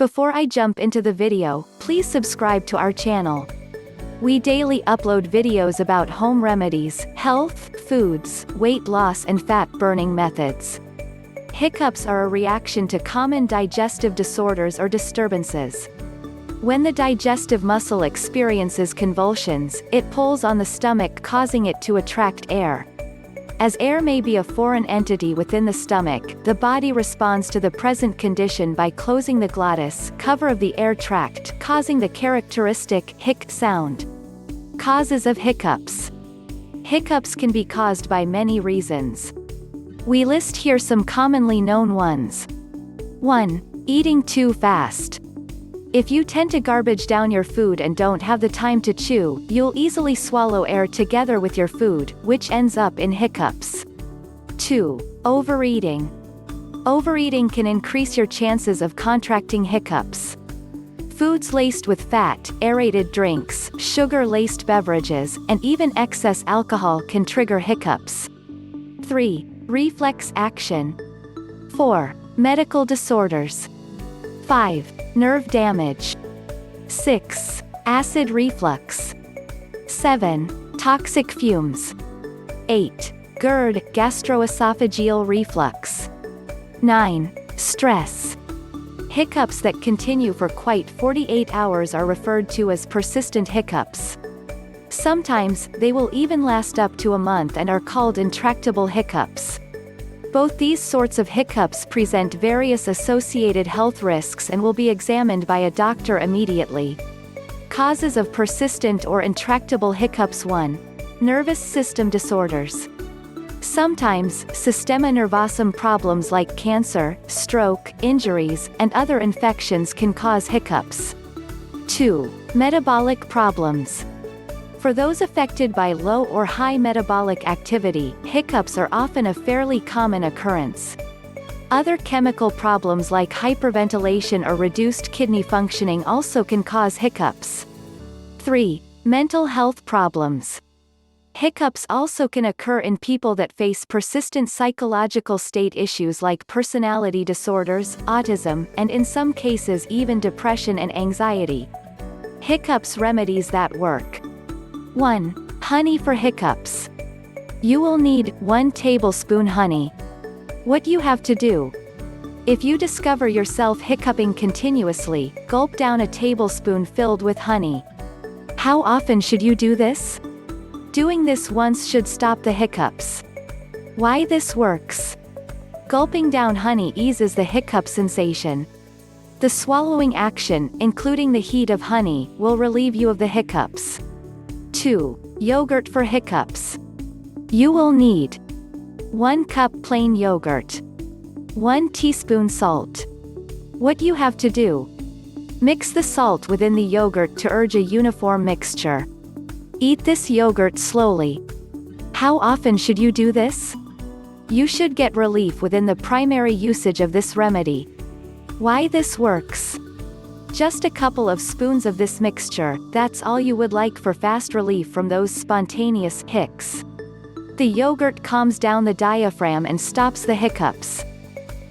Before I jump into the video, please subscribe to our channel. We daily upload videos about home remedies, health, foods, weight loss and fat-burning methods. Hiccups are a reaction to common digestive disorders or disturbances. When the digestive muscle experiences convulsions, it pulls on the stomach, causing it to attract air. As air may be a foreign entity within the stomach, the body responds to the present condition by closing the glottis, cover of the air tract, causing the characteristic hic sound. Causes of hiccups. Hiccups can be caused by many reasons. We list here some commonly known ones. 1. Eating too fast. If you tend to garbage down your food and don't have the time to chew, you'll easily swallow air together with your food, which ends up in hiccups. 2. Overeating. Overeating can increase your chances of contracting hiccups. Foods laced with fat, aerated drinks, sugar-laced beverages, and even excess alcohol can trigger hiccups. 3. Reflex action. 4. Medical disorders. 5. Nerve damage. 6. Acid reflux. 7. Toxic fumes. 8. GERD, gastroesophageal reflux. 9. Stress. Hiccups that continue for quite 48 hours are referred to as persistent hiccups. Sometimes, they will even last up to a month and are called intractable hiccups. Both these sorts of hiccups present various associated health risks and will be examined by a doctor immediately. Causes of persistent or intractable hiccups. 1. Nervous system disorders. Sometimes, systema nervosum problems like cancer, stroke, injuries, and other infections can cause hiccups. 2. Metabolic problems. For those affected by low or high metabolic activity, hiccups are often a fairly common occurrence. Other chemical problems like hyperventilation or reduced kidney functioning also can cause hiccups. 3. Mental health problems. Hiccups also can occur in people that face persistent psychological state issues like personality disorders, autism, and in some cases even depression and anxiety. Hiccups remedies that work. 1. Honey for hiccups. You will need 1 tablespoon honey. What you have to do. If you discover yourself hiccuping continuously, gulp down a tablespoon filled with honey. How often should you do this? Doing this once should stop the hiccups. Why this works. Gulping down honey eases the hiccup sensation. The swallowing action, including the heat of honey, will relieve you of the hiccups. 2. Yogurt for hiccups. You will need 1 cup plain yogurt. 1 teaspoon salt. What you have to do. Mix the salt within the yogurt to urge a uniform mixture. Eat this yogurt slowly. How often should you do this? You should get relief within the primary usage of this remedy. Why this works. Just a couple of spoons of this mixture, that's all you would like for fast relief from those spontaneous hicks. The yogurt calms down the diaphragm and stops the hiccups.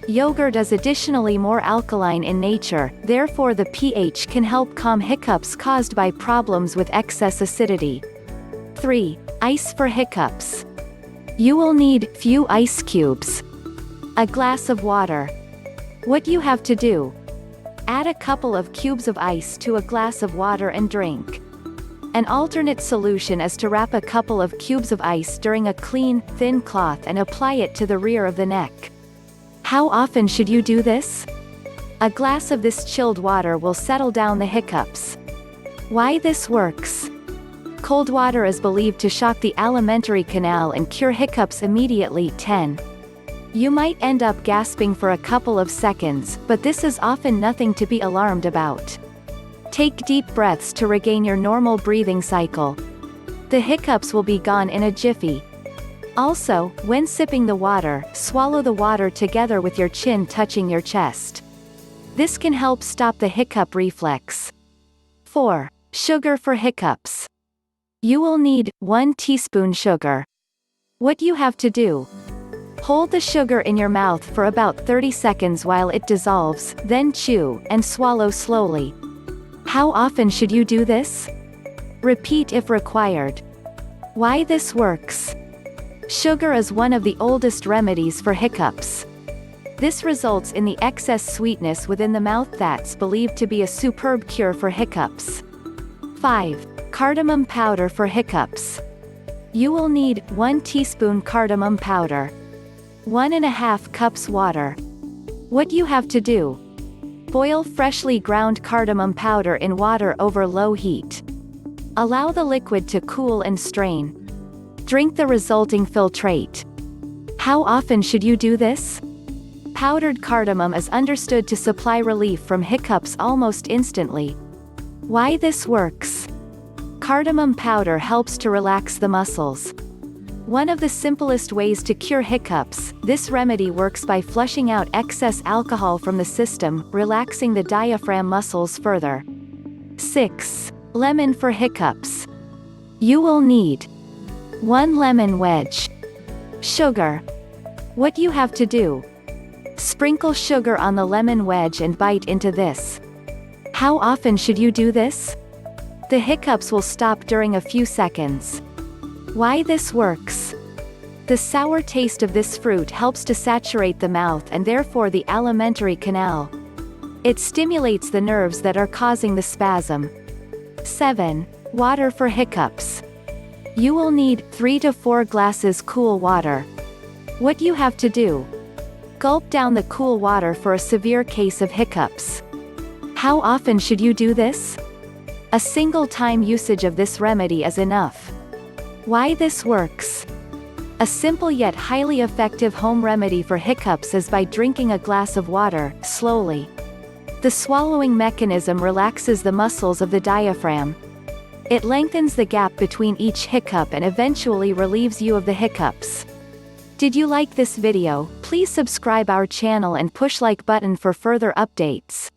Yogurt is additionally more alkaline in nature, therefore the pH can help calm hiccups caused by problems with excess acidity. 3. Ice for hiccups. You will need few ice cubes. A glass of water. What you have to do. Add a couple of cubes of ice to a glass of water and drink. An alternate solution is to wrap a couple of cubes of ice during a clean, thin cloth and apply it to the rear of the neck. How often should you do this? A glass of this chilled water will settle down the hiccups. Why this works. Cold water is believed to shock the alimentary canal and cure hiccups immediately. 10. You might end up gasping for a couple of seconds, but this is often nothing to be alarmed about. Take deep breaths to regain your normal breathing cycle. The hiccups will be gone in a jiffy. Also, when sipping the water, swallow the water together with your chin touching your chest. This can help stop the hiccup reflex. 4. Sugar for hiccups. You will need 1 teaspoon sugar. What you have to do. Hold the sugar in your mouth for about 30 seconds while it dissolves, then chew, and swallow slowly. How often should you do this? Repeat if required. Why this works? Sugar is one of the oldest remedies for hiccups. This results in the excess sweetness within the mouth that's believed to be a superb cure for hiccups. 5. Cardamom powder for hiccups. You will need 1 teaspoon cardamom powder. 1.5 cups water. What you have to do: boil freshly ground cardamom powder in water over low heat. Allow the liquid to cool and strain. Drink the resulting filtrate. How often should you do this? Powdered cardamom is understood to supply relief from hiccups almost instantly. Why this works? Cardamom powder helps to relax the muscles. One of the simplest ways to cure hiccups, this remedy works by flushing out excess alcohol from the system, relaxing the diaphragm muscles further. 6. Lemon for hiccups. You will need 1 lemon wedge. Sugar. What you have to do: sprinkle sugar on the lemon wedge and bite into this. How often should you do this? The hiccups will stop during a few seconds. Why this works? The sour taste of this fruit helps to saturate the mouth and therefore the alimentary canal. It stimulates the nerves that are causing the spasm. 7. Water for hiccups. You will need 3 to 4 glasses cool water. What you have to do: gulp down the cool water for a severe case of hiccups. How often should you do this? A single time usage of this remedy is enough. Why this works? A simple yet highly effective home remedy for hiccups is by drinking a glass of water, slowly. The swallowing mechanism relaxes the muscles of the diaphragm. It lengthens the gap between each hiccup and eventually relieves you of the hiccups. Did you like this video? Please subscribe our channel and push like button for further updates.